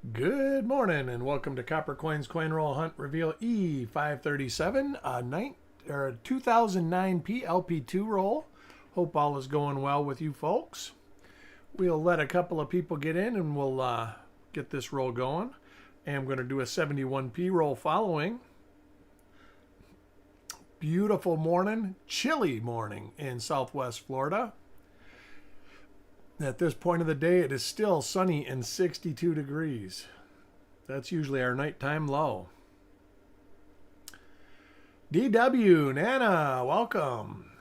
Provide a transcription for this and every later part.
Good morning and welcome to Copper Coins Coin Roll Hunt Reveal E537, a 2009 LP2 roll. Hope all is going well with you folks. We'll let a couple of people get in and we'll get this roll going. And I'm going to do a 71p roll following. Beautiful morning, chilly morning in Southwest Florida. At this point of the day, it is still sunny and 62 degrees. That's usually our nighttime low. DW, Nana, welcome.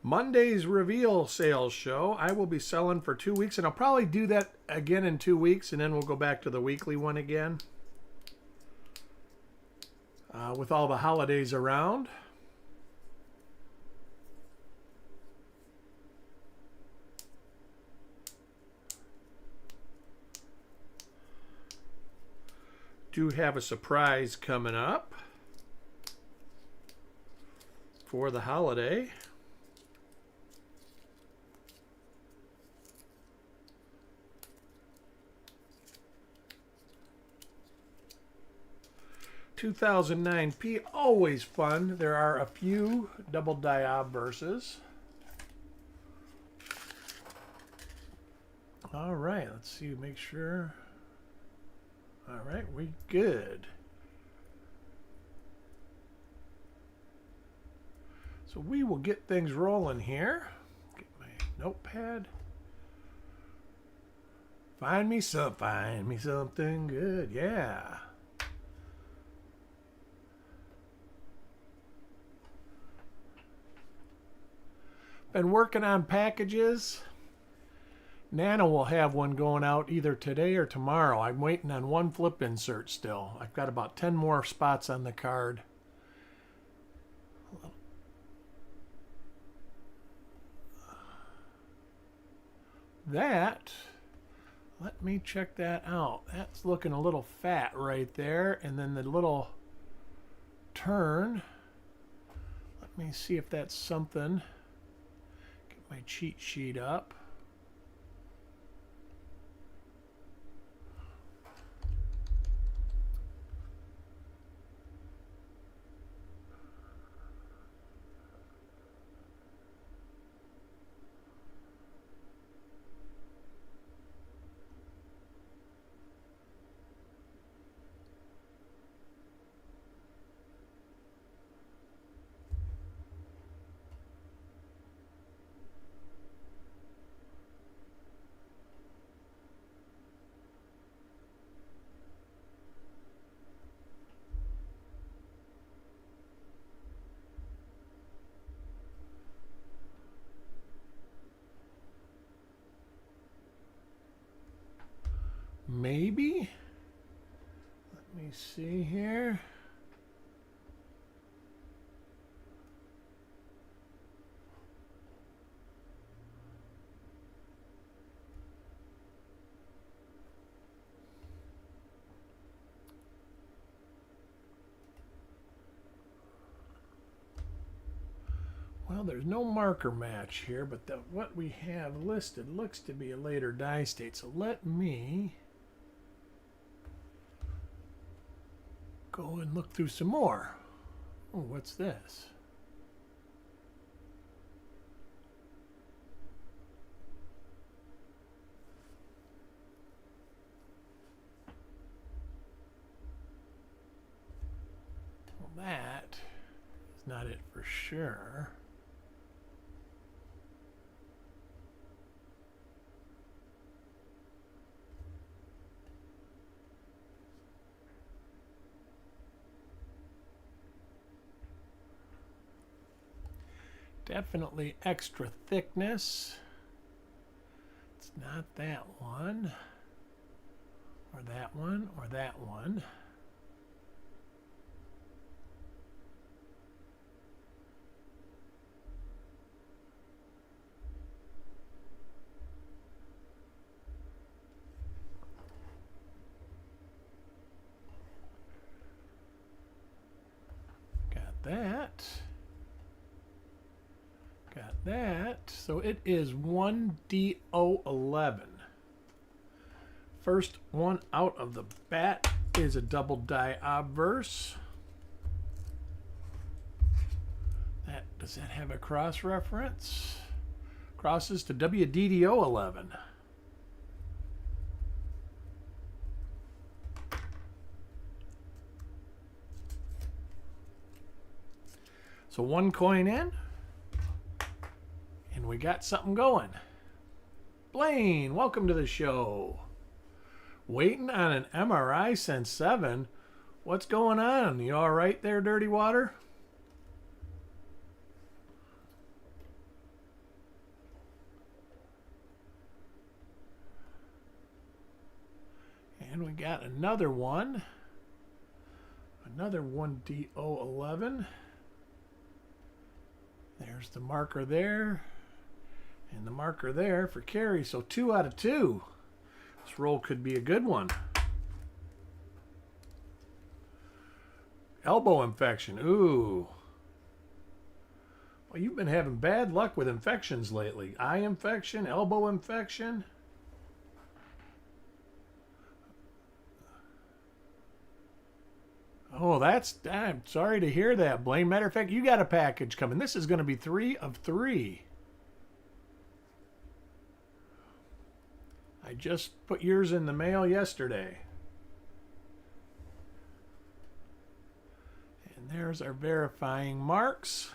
Monday's reveal sales show. I will be selling for 2 weeks, and I'll probably do that again in 2 weeks, and then we'll go back to the weekly one again. With all the holidays around. Do have a surprise coming up for the holiday. $2009p, always fun. There are a few double die obverses. All right, let's see, make sure. All right, we good. So we will get things rolling here. Get my notepad. Find me something good. Yeah. Been working on packages. Nana will have one going out either today or tomorrow. I'm waiting on one flip insert still. I've got about 10 more spots on the card. That, let me check that out. That's looking a little fat right there. And then the little turn. Let me see if that's something. Get my cheat sheet up. Maybe. Let me see here. Well, there's no marker match here, but what we have listed looks to be a later die state. So let me go and look through some more. Oh, what's this? Well, that is not it for sure. Definitely extra thickness. It's not that one, or that one, or that one. Got that. Got that. So it is 1D011. First one out of the bat is a double die obverse. Does that have a cross reference? Crosses to WDDO 11. So one coin in, and we got something going. Blaine, welcome to the show. Waiting on an MRI since 7. What's going on? You all right there, Dirty Water? And we got another one. Another 1DO11. There's the marker there. And the marker there for Carrie. So 2 out of 2. This roll could be a good one. Elbow infection. Ooh. Well, you've been having bad luck with infections lately. Eye infection, elbow infection. Oh, I'm sorry to hear that, Blaine. Matter of fact, you got a package coming. This is going to be 3 of 3. I just put yours in the mail yesterday. And there's our verifying marks.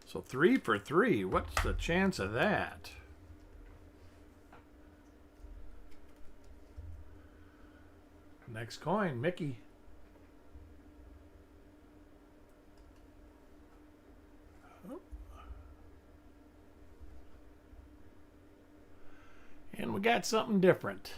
So 3 for 3. What's the chance of that? Next coin, Mickey. And we got something different.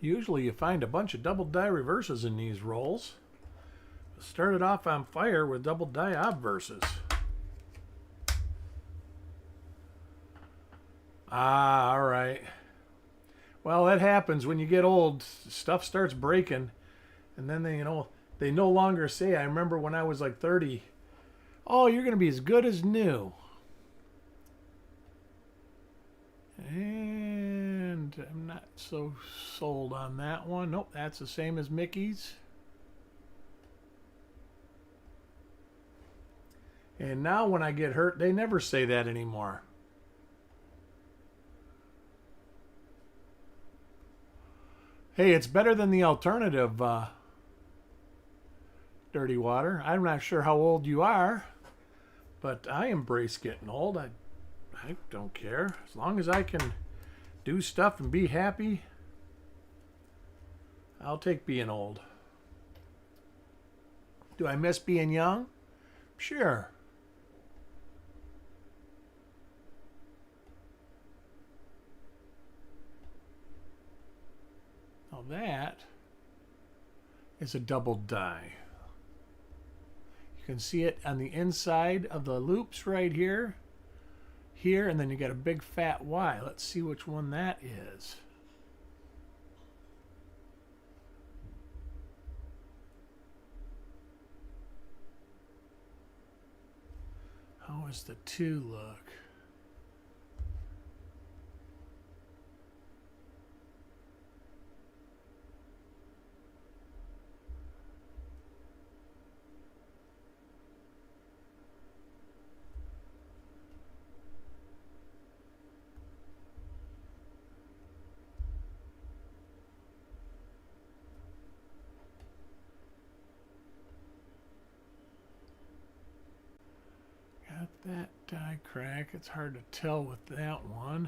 Usually you find a bunch of double die reverses in these rolls. Started off on fire with double die obverses. Ah, all right. Well, that happens when you get old. Stuff starts breaking, and then they no longer say. I remember when I was like 30. Oh, you're going to be as good as new. And I'm not so sold on that one. Nope, that's the same as Mickey's. And now when I get hurt, they never say that anymore. Hey, it's better than the alternative, Dirty Water. I'm not sure how old you are, but I embrace getting old. I don't care. As long as I can do stuff and be happy, I'll take being old. Do I miss being young? Sure. Now that is a double die. You can see it on the inside of the loops right here. Here, and then you got a big fat Y. Let's see which one that is. How does the 2 look? That die crack, it's hard to tell with that one.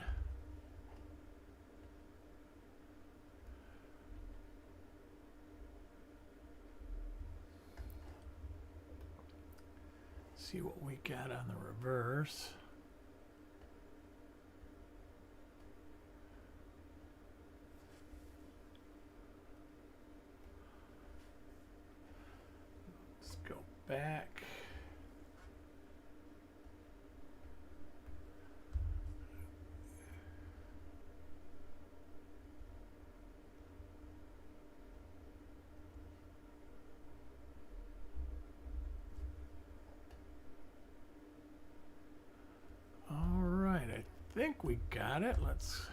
See what we got on the reverse. back. All right, I think we got it. Let's...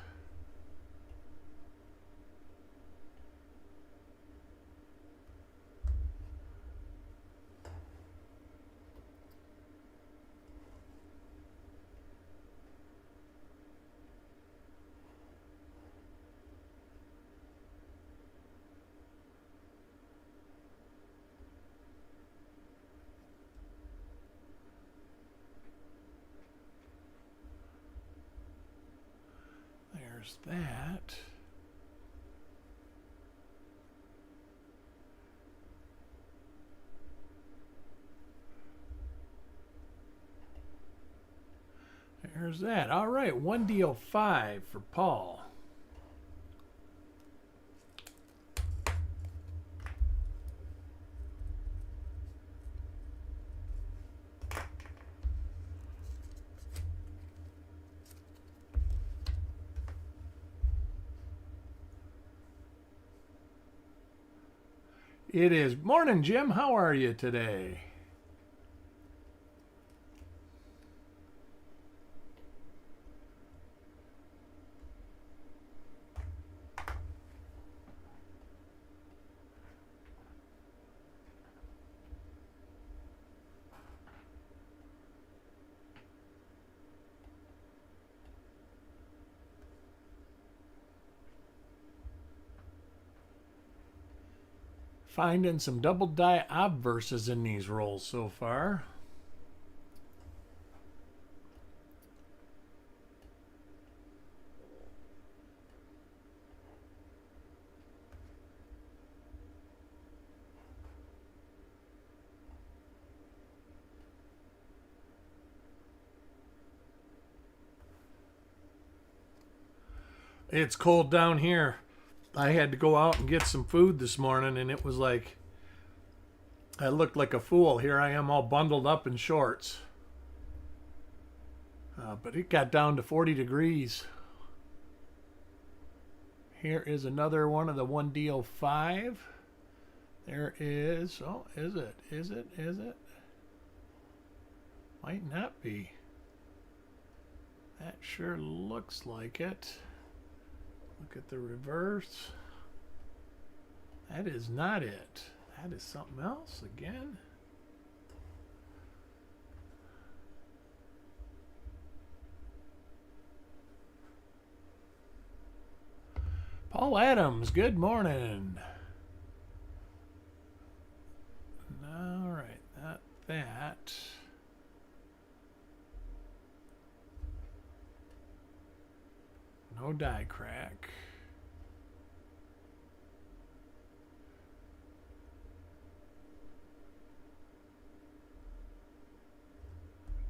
There's that. There's that. All right, 1D05 for Paul. It is morning, Jim. How are you today? Finding some double die obverses in these rolls so far. It's cold down here. I had to go out and get some food this morning, and it was like, I looked like a fool. Here I am all bundled up in shorts. But it got down to 40 degrees. Here is another one of the 1D05. There is, oh, is it? Is it? Is it? Might not be. That sure looks like it. Look at the reverse. That is not it. That is something else again. Paul Adams, good morning. All right, not that. No die crack.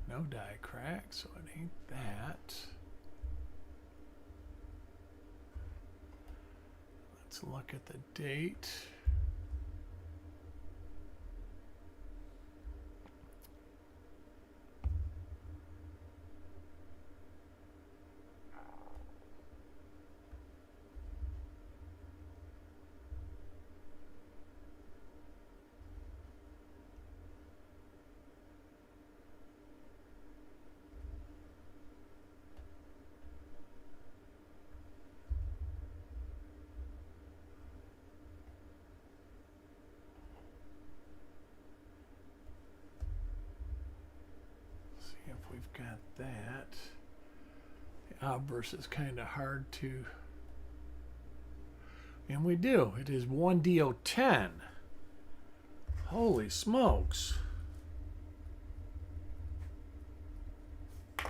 No die crack, so it ain't that. Let's look at the date. We've got that. The obverse is kind of hard to... And we do. It is 1D10. Holy smokes. So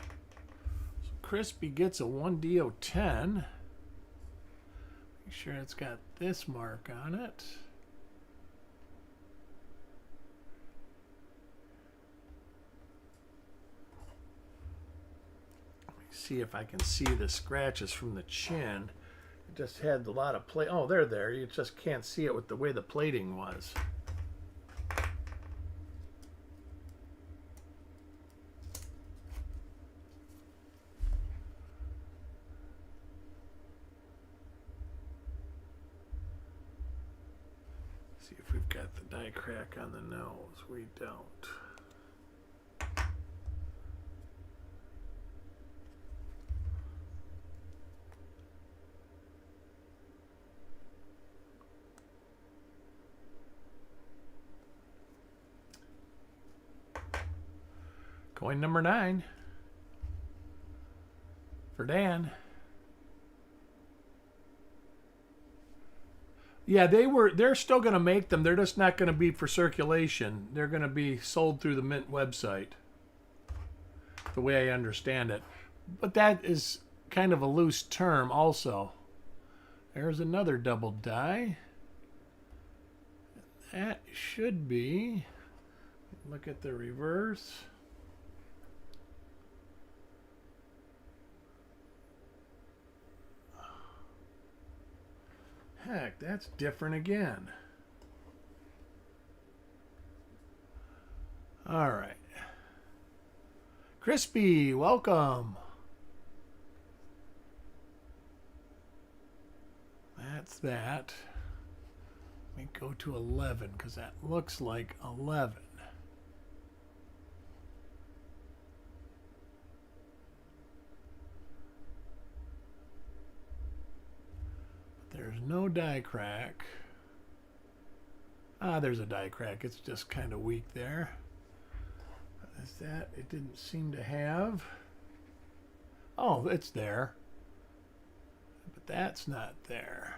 Crispy gets a 1D10. Make sure it's got this mark on it. See if I can see the scratches from the chin. It just had a lot of plate. Oh, they're there. You just can't see it with the way the plating was. See if we've got the die crack on the nose. We don't. Coin number 9 for Dan. Yeah, they're still going to make them. They're just not going to be for circulation. They're going to be sold through the Mint website, the way I understand it. But that is kind of a loose term also. There's another double die. That should be, look at the reverse. Heck, that's different again. All right. Crispy, welcome. That's that. Let me go to 11 because that looks like 11. There's no die crack. Ah, there's a die crack. It's just kind of weak there. Is that? It didn't seem to have. Oh, it's there. But that's not there.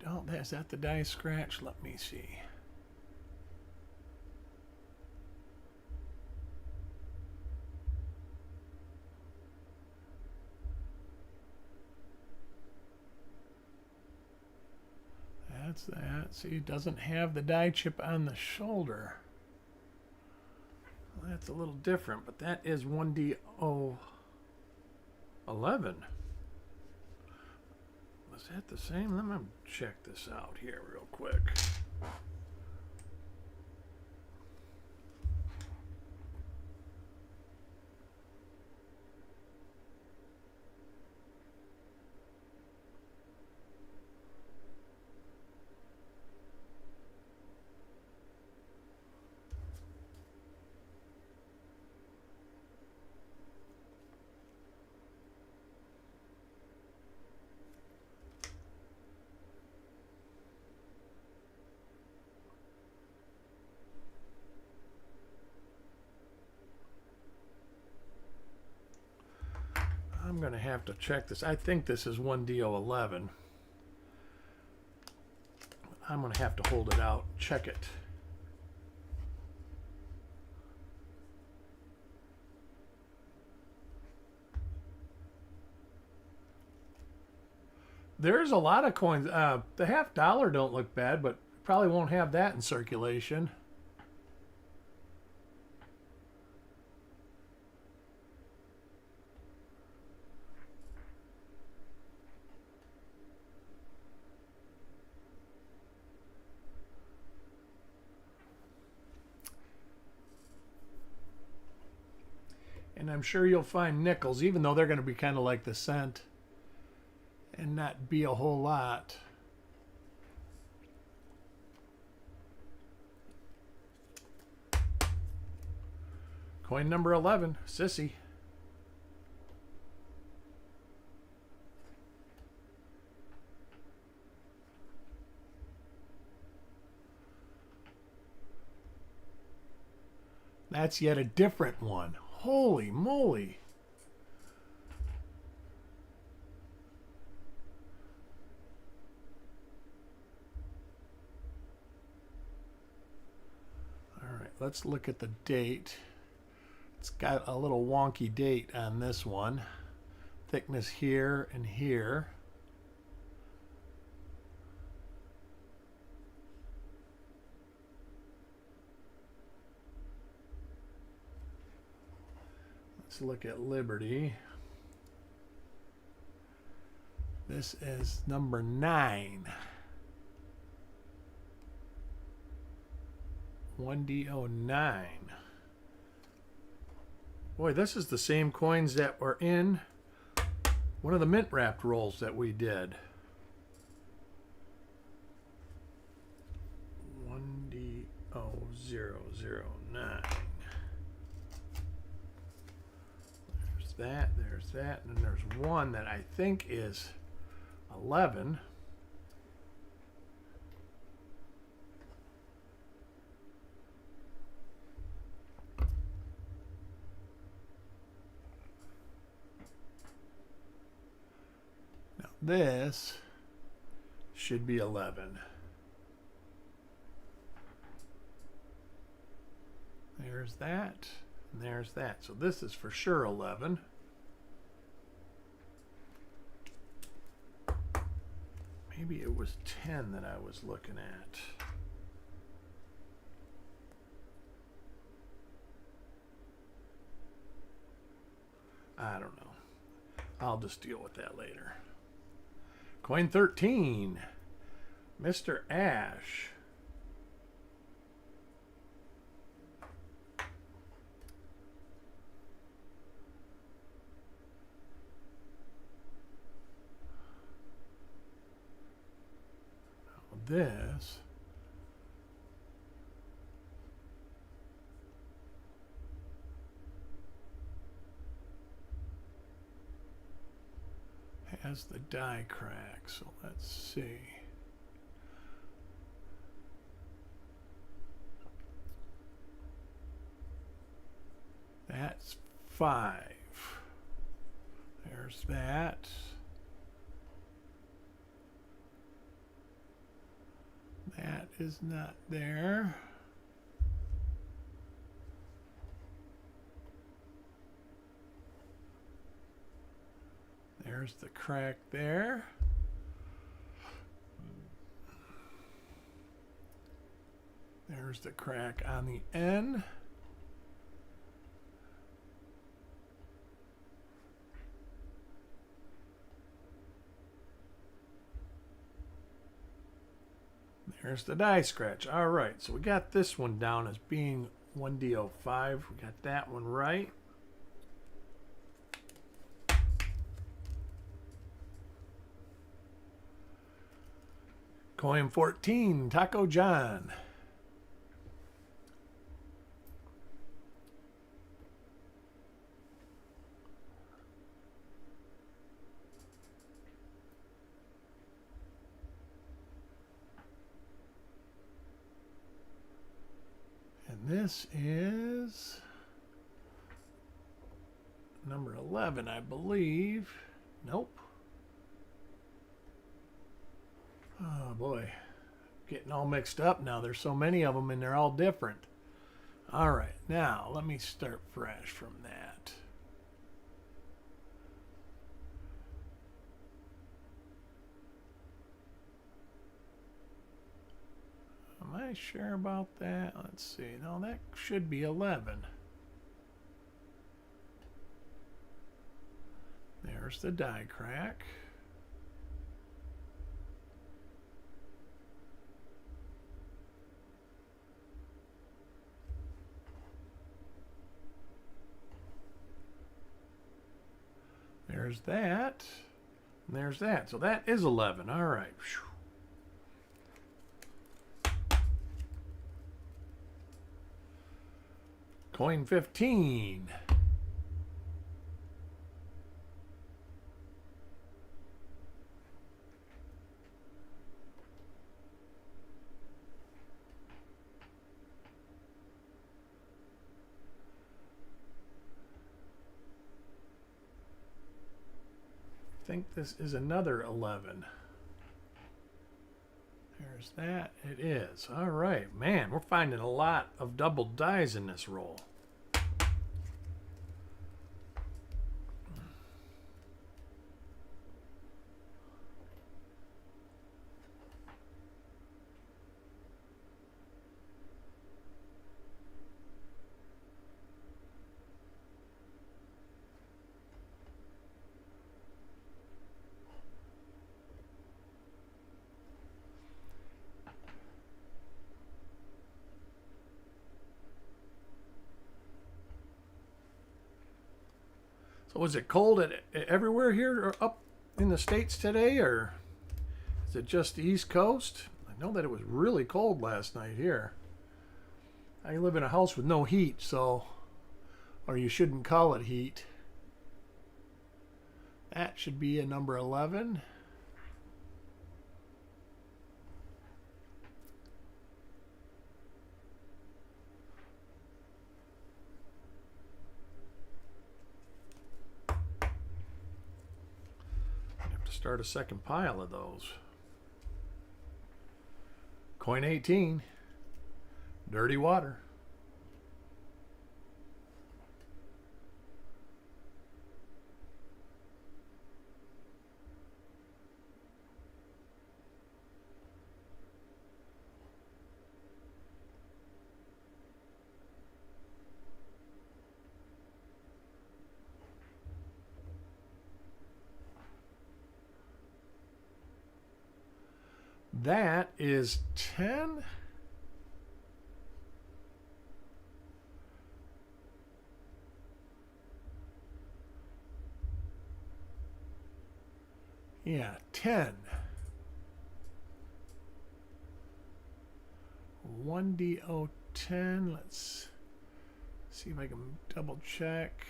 Oh, is that the die scratch? Let me see. That's that. See, it doesn't have the die chip on the shoulder. Well, that's a little different, but that is 1D011. Is that the same? Let me check this out here real quick. I'm going to have to check this. I think this is 1D011. I'm going to have to hold it out, check it. There's a lot of coins. The $50 don't look bad, but probably won't have that in circulation. And I'm sure you'll find nickels, even though they're going to be kind of like the cent and not be a whole lot. Coin number 11, Sissy. That's yet a different one. Holy moly. All right, let's look at the date. It's got a little wonky date on this one. Thickness here and here. Let's look at Liberty. This is number 9. 1D09. Boy, this is the same coins that were in one of the mint wrapped rolls that we did. 1D0009. There's that, and then there's one that I think is 11. Now this should be 11. There's that, and there's that. So this is for sure 11. Maybe it was 10 that I was looking at. I don't know. I'll just deal with that later. Coin 13. Mr. Ash. This has the die crack, so let's see. That's 5. There's that. That is not there. There's the crack there. There's the crack on the end. There's the die scratch. All right, so we got this one down as being 1D05. We got that one right. Coin 14, Taco John. This is number 11, I believe. Nope. Oh boy, getting all mixed up now. There's so many of them and they're all different. All right, now let me start fresh from that. Am I sure about that? Let's see. No, that should be 11. There's the die crack. There's that. And there's that. So that is 11. All right. Whew. Coin 15. I think this is another 11. There's that. It is. All right. Man, we're finding a lot of double dies in this roll. So was it cold everywhere here or up in the States today, or is it just the East Coast? I know that it was really cold last night here. I live in a house with no heat, so, or you shouldn't call it heat. That should be a number 11. Start a second pile of those. Coin 18, dirty water. That is 10. Yeah, 10. 1DO10. Let's see if I can double check.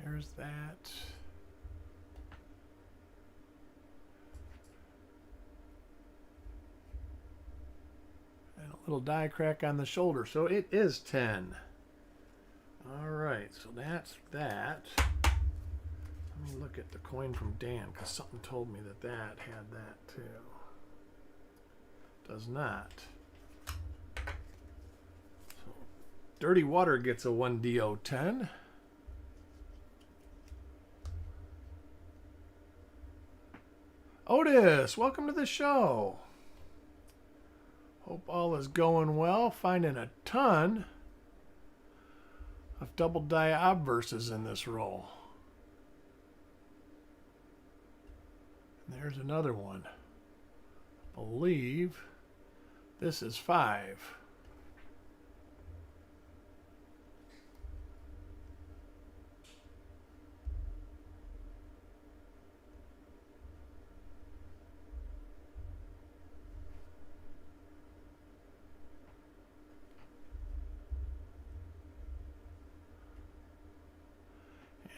There's that. And a little die crack on the shoulder. So it is 10. All right, so that's that. Let me look at the coin from Dan, because something told me that that had that too. Does not. So dirty water gets a 1DO10. Otis, welcome to the show. Hope all is going well. Finding a ton of double die obverses in this roll. And there's another one. I believe this is 5.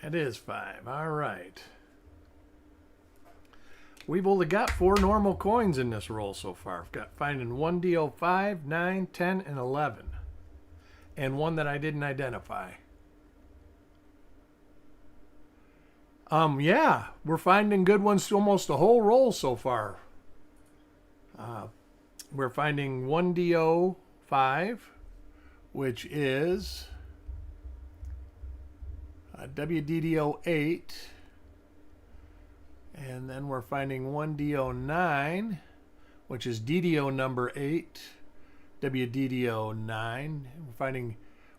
It is 5. All right. We've only got 4 normal coins in this roll so far. I've got finding 1DO5, 9, 10, and 11. And one that I didn't identify. Yeah, we're finding good ones to almost the whole roll so far. We're finding 1DO5, which is WDDO8, and then we're finding 1DO9, which is DDO number 8, WDDO9. We're finding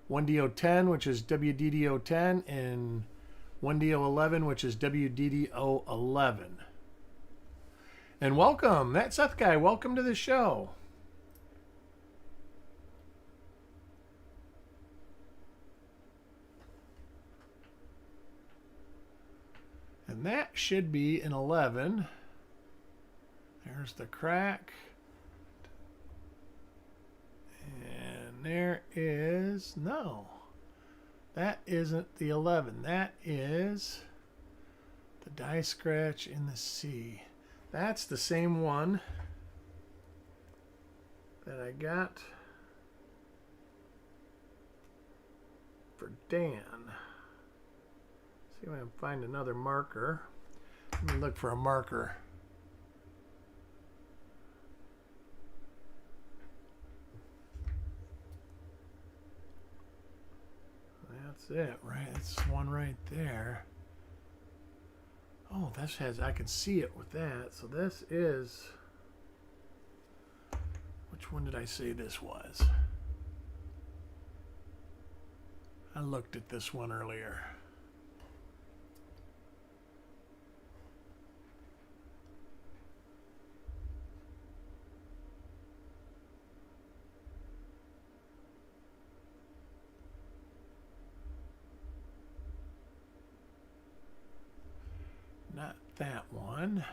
1DO10, which is WDDO10, and 1DO11, which is WDDO11. And welcome, that Seth guy, welcome to the show. And that should be an 11. There's the crack. And there is, no, that isn't the 11. That is the die scratch in the C. That's the same one that I got for Dan. See if I can find another marker. Let me look for a marker. That's it, right? That's one right there. Oh, this has, I can see it with that. So this is, which one did I say this was? I looked at this one earlier. that one.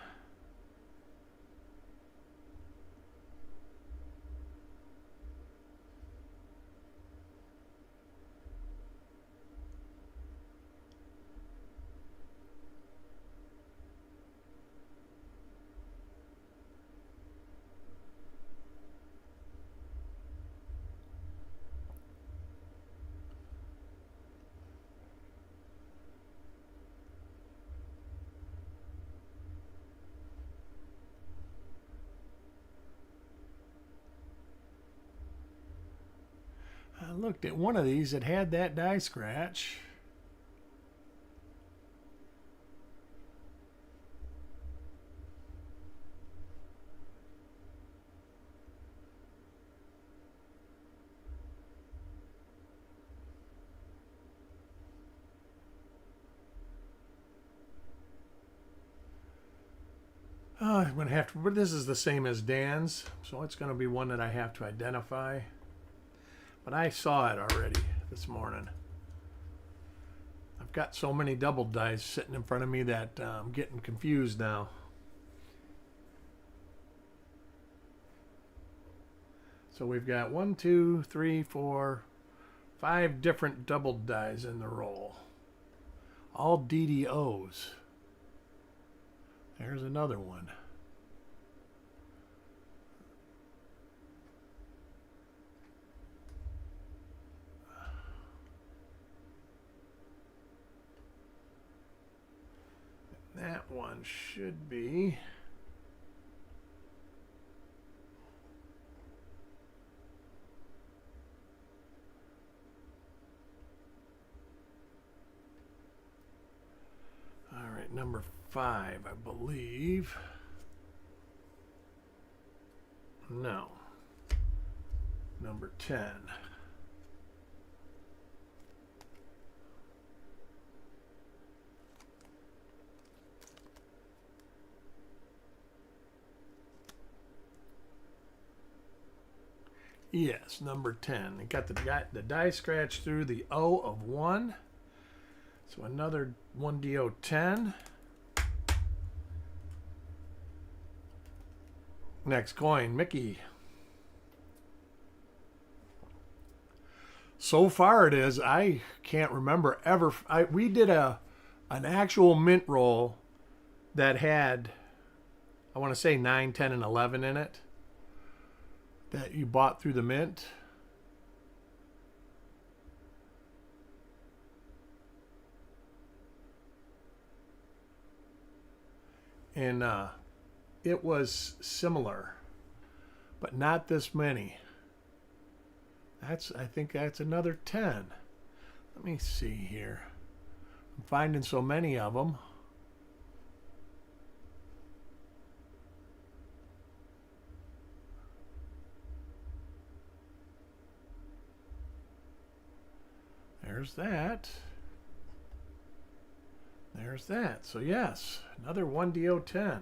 I looked at one of these that had that die scratch. I'm going to have to, but this is the same as Dan's, so it's going to be one that I have to identify. But I saw it already this morning. I've got so many double dies sitting in front of me that I'm getting confused now. So we've got 1, 2, 3, 4, 5 different double dies in the roll. All DDOs. There's another one. That one should be all right, number 5, I believe. No. Number 10. Yes, number 10. It got the die scratch through the O of 1. So another 1DO10. Next coin, Mickey. So far it is, I can't remember ever. We did an actual mint roll that had, I want to say 9, 10, and 11 in it, that you bought through the mint. And it was similar, but not this many. I think that's another 10. Let me see here. I'm finding so many of them. There's that. There's that. So yes, another 1DO10.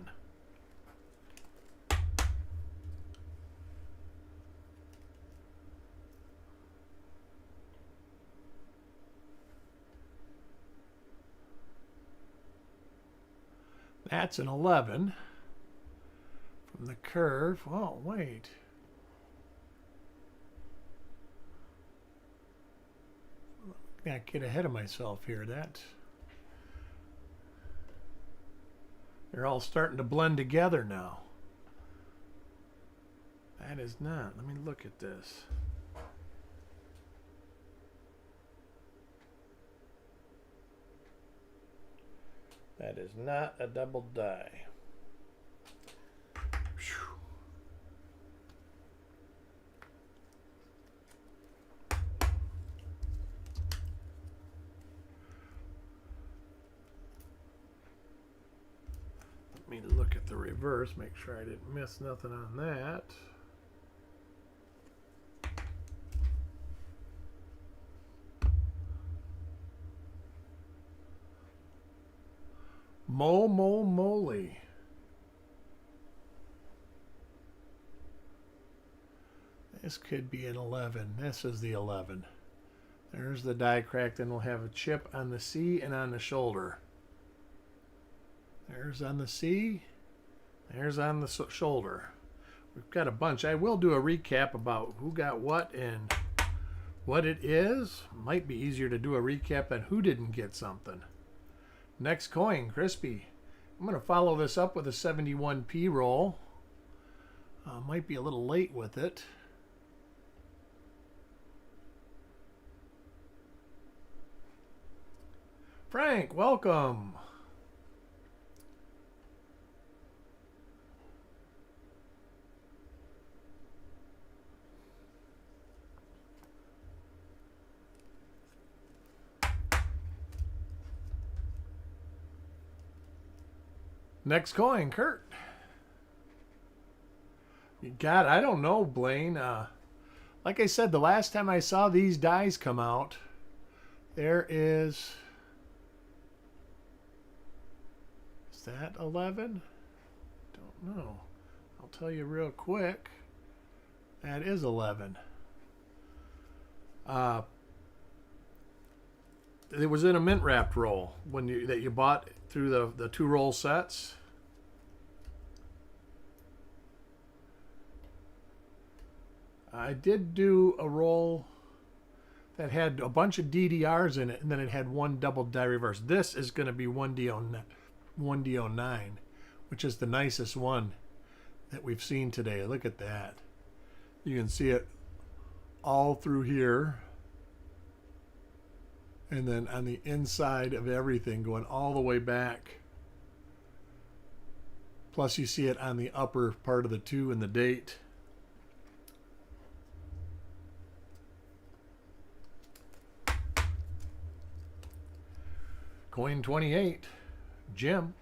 That's an 11 from the curve. Oh, wait. I can't get ahead of myself here. They're all starting to blend together now. That is not. Let me look at this. That is not a double die. Whew. Let me look at the reverse, make sure I didn't miss nothing on that. Moly. This could be an 11. This is the 11. There's the die crack. Then we'll have a chip on the C and on the shoulder. There's on the C. There's on the shoulder. We've got a bunch. I will do a recap about who got what and what it is. Might be easier to do a recap on who didn't get something. Next coin, crispy. I'm going to follow this up with a 71p roll. Might be a little late with it. Frank, welcome. Next coin, Kurt. You got, I don't know, Blaine. Like I said, the last time I saw these dies come out, there is that 11? Don't know. I'll tell you real quick. That is 11. It was in a mint wrapped roll that you bought through the 2 roll sets. I did do a roll that had a bunch of DDRs in it, and then it had 1 double die reverse. This is going to be 1D09, which is the nicest one that we've seen today. Look at that. You can see it all through here. And then on the inside of everything going all the way back. Plus you see it on the upper part of the 2 and the date. Coin 28, Jim.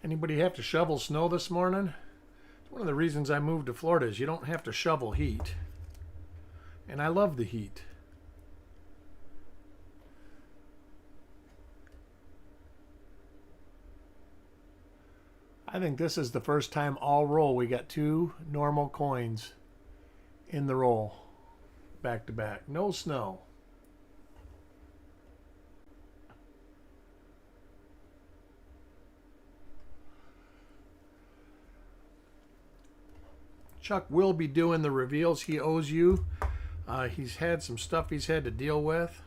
Anybody have to shovel snow this morning? It's one of the reasons I moved to Florida is you don't have to shovel heat. And I love the heat. I think this is the first time all roll we got 2 normal coins in the roll. Back to back. No snow. Chuck will be doing the reveals he owes you. He's had some stuff he's had to deal with.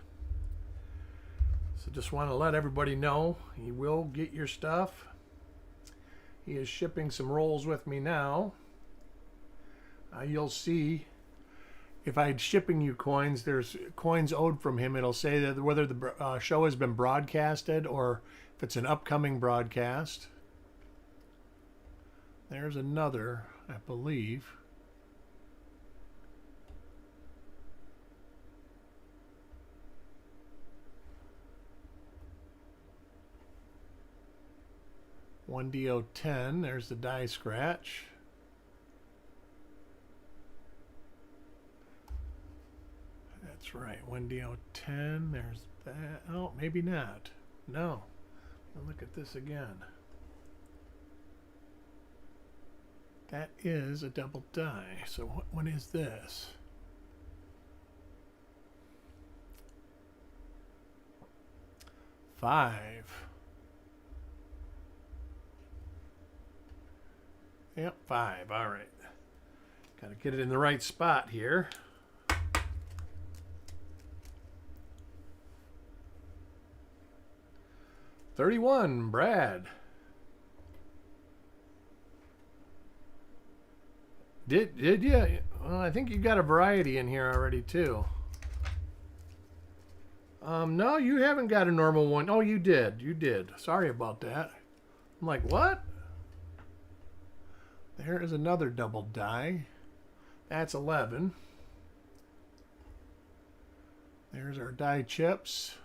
So just want to let everybody know he will get your stuff. He is shipping some rolls with me now. You'll see if I'm shipping you coins, there's coins owed from him. It'll say that whether the show has been broadcasted or if it's an upcoming broadcast. There's another, I believe. $1D10, there's the die scratch. That's right, $1D10, there's that. Oh, maybe not. No. I'll look at this again. That is a double die. So what one is this? Five. Yep, 5. All right. Got to get it in the right spot here. $31, Brad. Did you? Well, I think you got a variety in here already too. No, you haven't got a normal one. Oh, you did. You did. Sorry about that. I'm like, what? There is another double die. That's 11. There's our die chips.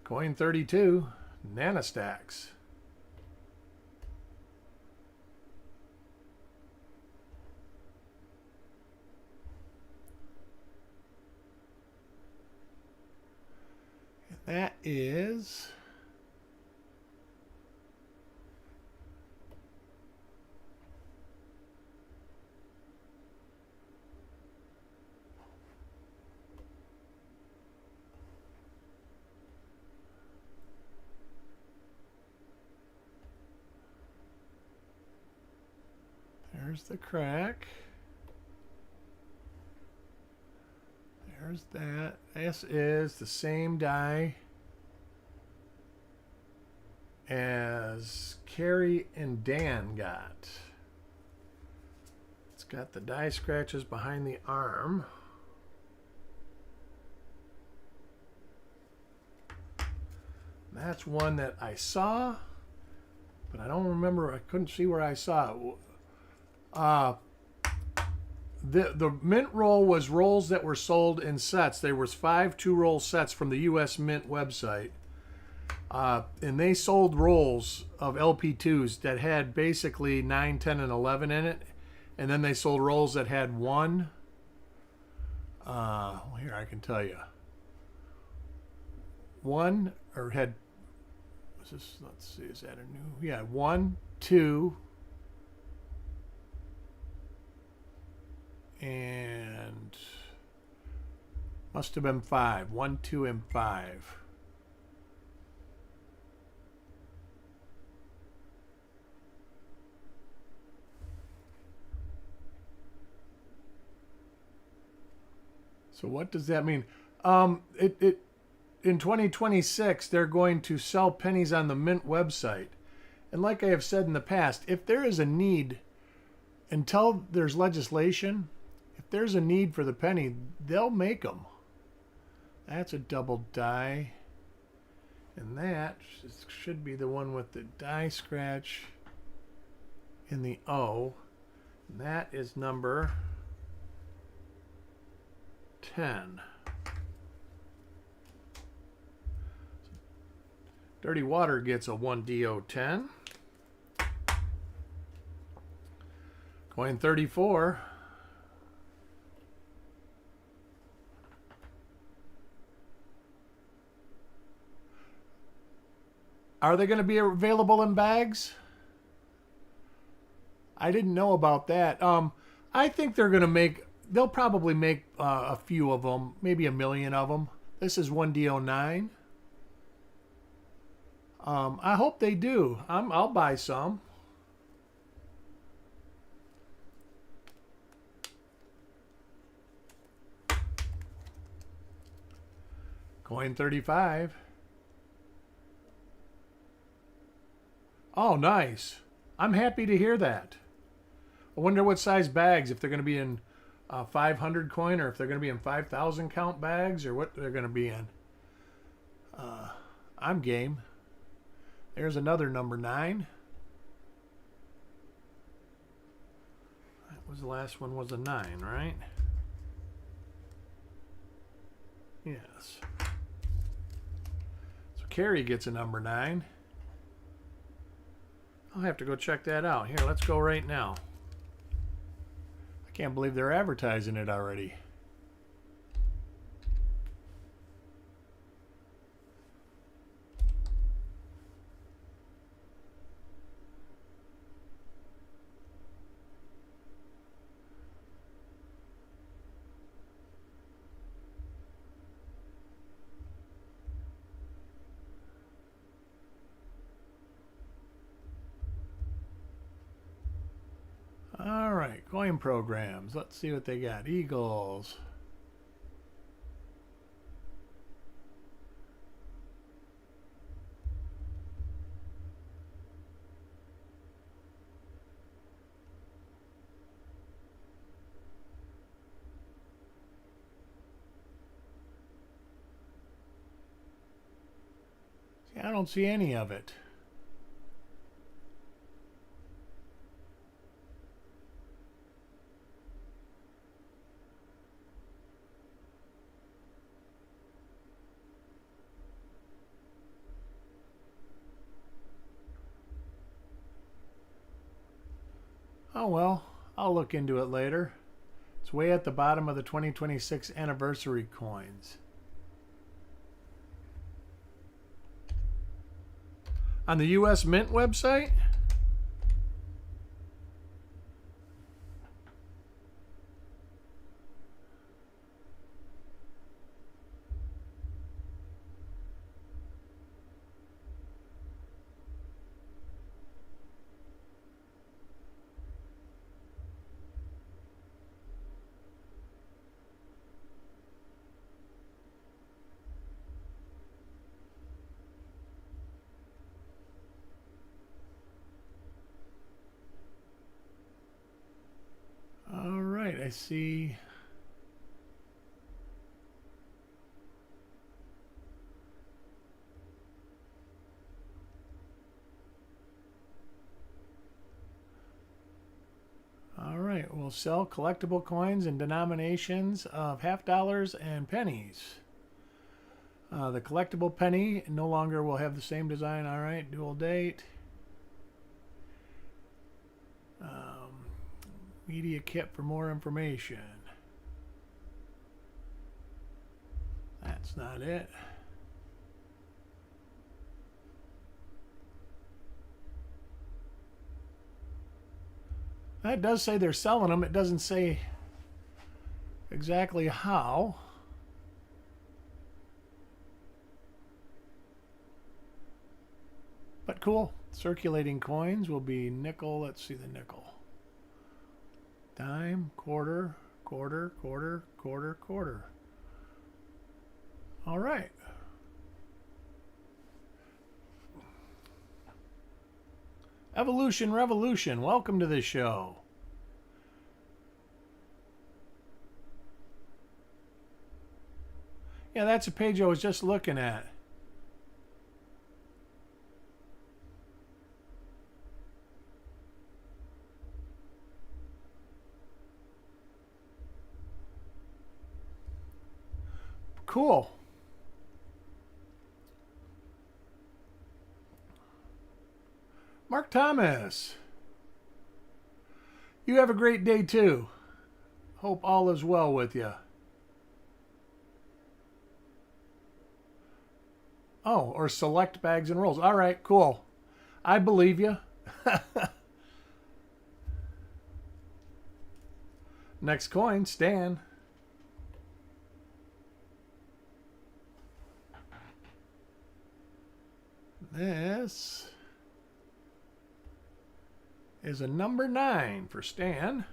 Coin 32, nanostacks. That is there's the crack. There's that. This is the same die as Carrie and Dan got. It's got the die scratches behind the arm. That's one that I saw, but I don't remember. I couldn't see where I saw it. The mint roll was rolls that were sold in sets. There was 5 2-roll sets from the U.S. Mint website. And they sold rolls of LP2s that had basically 9, 10, and 11 in it. And then they sold rolls that had 1. Here, I can tell you. 1, or had, what's this, let's see, is that a new? Yeah, 1, 2, and must have been 5. 1, 2, and 5. So what does that mean? In 2026, they're going to sell pennies on the Mint website. And like I have said in the past, if there is a need, until there's legislation, if there's a need for the penny, they'll make them. That's a double die. And that should be the one with the die scratch in the O. And that is number 10. Dirty Water gets a 1DO10. Coin 34. Are they going to be available in bags? I didn't know about that. I think they're going to make, they'll probably make a few of them, maybe 1 million of them. This is 1DO9. I hope they do. I'll buy some. Coin 35. Oh, nice. I'm happy to hear that. I wonder what size bags, if they're going to be in 500 coin or if they're going to be in 5,000 count bags or what they're going to be in. I'm game. There's another number 9. That was the last one, was a 9, right? Yes. So Carrie gets a number 9. I'll have to go check that out. Here, let's go right now. I can't believe they're advertising it already. All right, coin programs. Let's see what they got. Eagles. See, I don't see any of it. Oh well, I'll look into it later. It's way at the bottom of the 2026 anniversary coins. On the US Mint website? All right, I see. All right, we'll sell collectible coins in denominations of half dollars and pennies. The collectible penny no longer will have the same design. All right, dual date. Media kit for more information. That's not it. That does say they're selling them. It doesn't say exactly how. But cool. Circulating coins will be nickel. Let's see the nickel. Dime, quarter, quarter, quarter, quarter, quarter. All right. Evolution Revolution, welcome to the show. Yeah, that's a page I was just looking at. Cool. Mark Thomas. You have a great day too. Hope all is well with you. Oh, or select bags and rolls. All right, cool. I believe you. Next coin, Stan. This is a number 9 for Stan.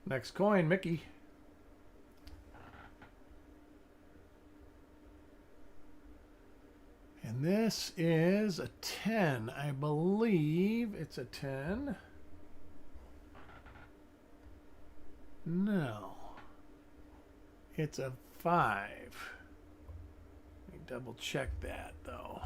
Next coin, Mickey. And this is a 10. I believe it's a 10. No. It's a 5. Let me double check that though.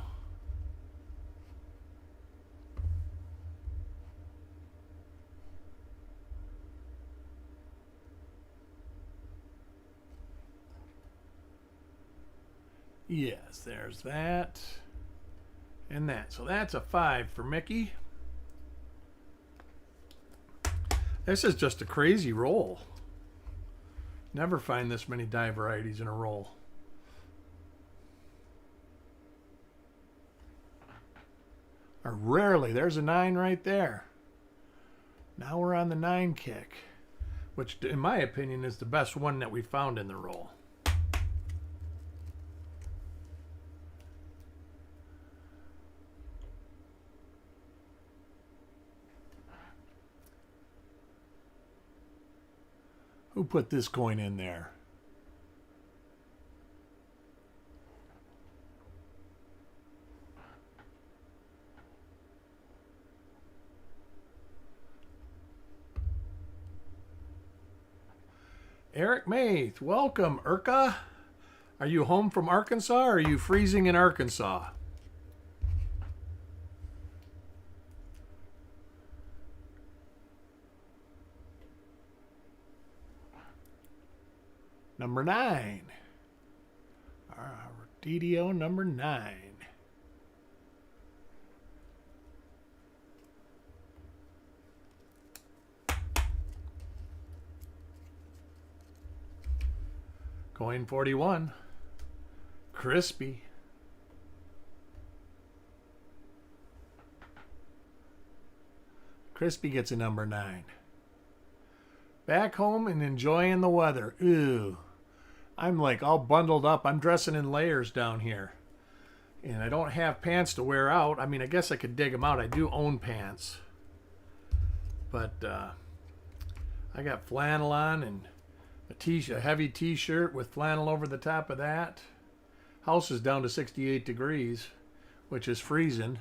Yes, there's that. And that. So that's a 5 for Mickey. This is just a crazy roll. Never find this many die varieties in a roll. Or rarely. There's a 9 right there. Now we're on the 9 kick, which in my opinion is the best one that we found in the roll. Who put this coin in there? Eric Maith, welcome, Urka. Are you home from Arkansas or are you freezing in Arkansas? Number 9. DDO number 9. Coin 41. Crispy. Crispy gets a number 9. Back home and enjoying the weather. Ooh. I'm like all bundled up. I'm dressing in layers down here. And I don't have pants to wear out. I mean, I guess I could dig them out. I do own pants. But I got flannel on and a heavy t-shirt with flannel over the top of that. House is down to 68 degrees, which is freezing.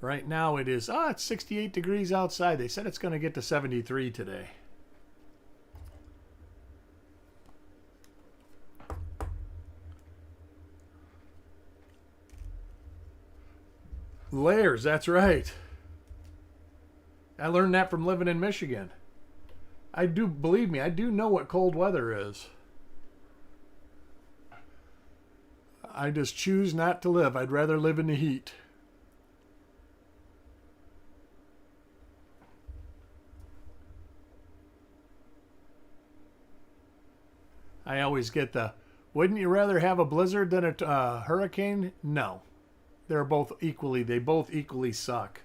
Right now it is, it's 68 degrees outside. They said it's going to get to 73 today. Layers, that's right. I learned that from living in Michigan. I do, believe me, I do know what cold weather is. I just choose not to live. I'd rather live in the heat. I always get the, wouldn't you rather have a blizzard than a hurricane? No. They both equally suck.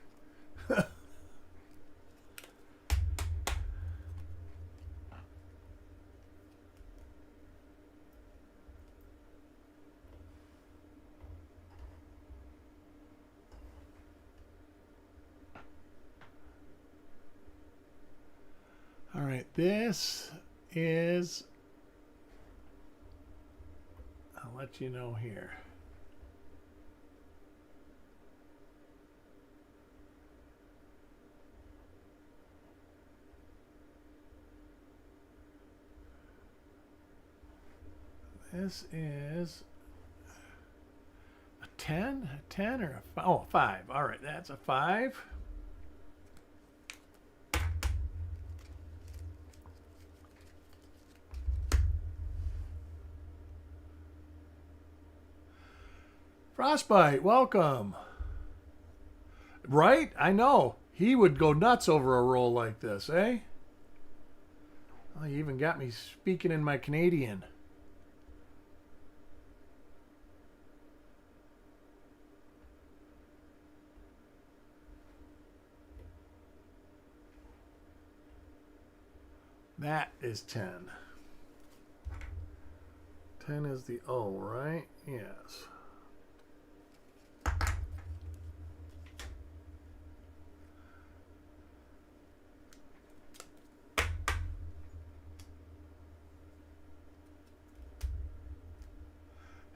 All right, this is, I'll let you know here. This is a 10? A 10 or a 5? Oh, 5. All right, that's a 5. Frostbite, welcome. Right? I know. He would go nuts over a roll like this, eh? Oh, you even got me speaking in my Canadian. That is 10. 10 is the O, right? Yes.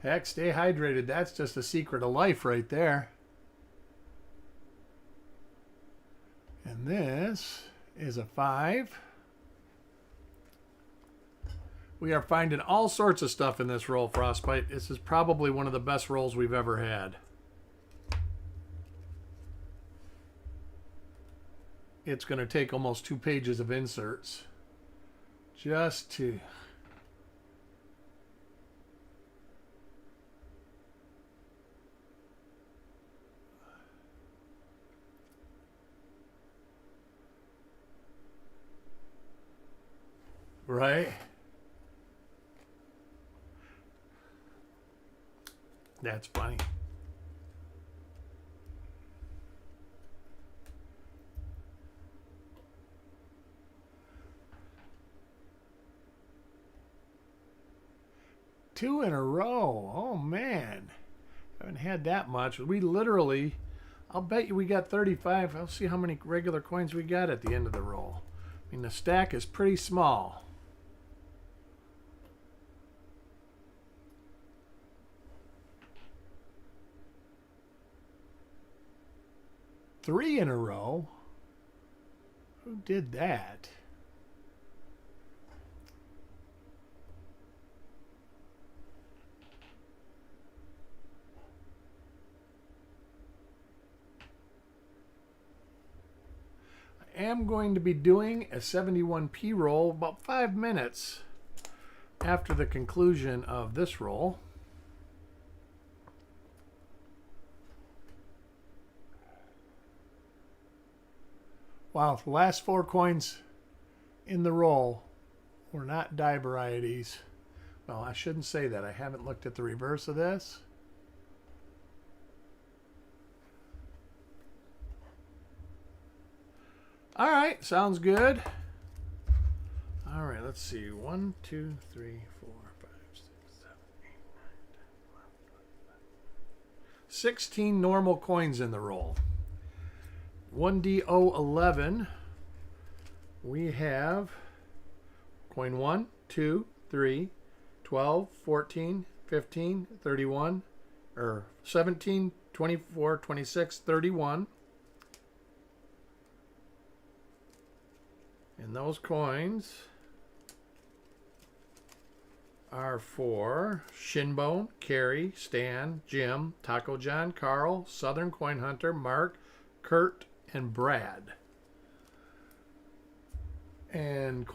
Heck, stay hydrated. That's just a secret of life right there. And this is a 5. We are finding all sorts of stuff in this roll, Frostbite. This is probably one of the best rolls we've ever had. It's going to take almost 2 pages of inserts just to... Right? That's funny. Two in a row. Oh, man. Haven't had that much. We literally, I'll bet you we got 35. I'll see how many regular coins we got at the end of the roll. I mean, the stack is pretty small. Three in a row? Who did that? I am going to be doing a 71p roll about 5 minutes after the conclusion of this roll. Wow, the last 4 coins in the roll were not die varieties. Well, I shouldn't say that. I haven't looked at the reverse of this. All right, sounds good. All right, let's see. 1, 2, 3, 4, 5, 6, 7, 8, 9, 10, 11, 12, 16 normal coins in the roll. 1D011, we have coin 1, 2, 3, 12, 14, 15, 31, or 17, 24, 26, 31. And those coins are for Shinbone, Carrie, Stan, Jim, Taco John, Carl, Southern Coin Hunter, Mark, Kurt, and Brad. And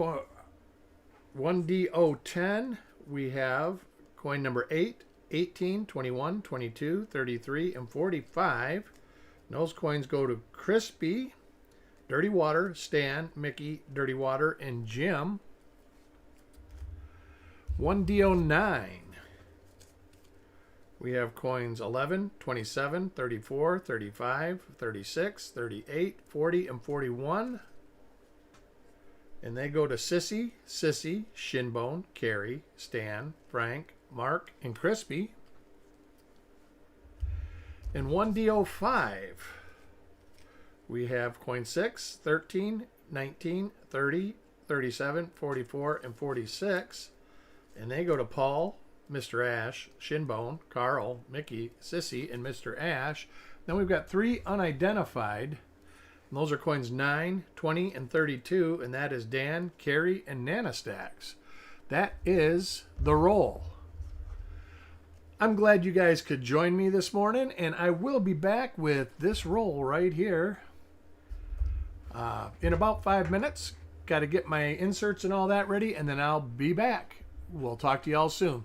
1D010, we have coin number 8, 18, 21, 22, 33, and 45. And those coins go to Crispy, Dirty Water, Stan, Mickey, Dirty Water, and Jim. 1D09, we have coins 11, 27, 34, 35, 36, 38, 40, and 41. And they go to Sissy, Shinbone, Carrie, Stan, Frank, Mark, and Crispy. And 1D05, we have coin 6, 13, 19, 30, 37, 44, and 46. And they go to Paul, Mr. Ash, Shinbone, Carl, Mickey, Sissy, and Mr. Ash. Then we've got 3 unidentified. And those are coins 9, 20, and 32. And that is Dan, Carrie, and Nana Stacks. That is the roll. I'm glad you guys could join me this morning. And I will be back with this roll right here in about 5 minutes. Got to get my inserts and all that ready. And then I'll be back. We'll talk to y'all soon.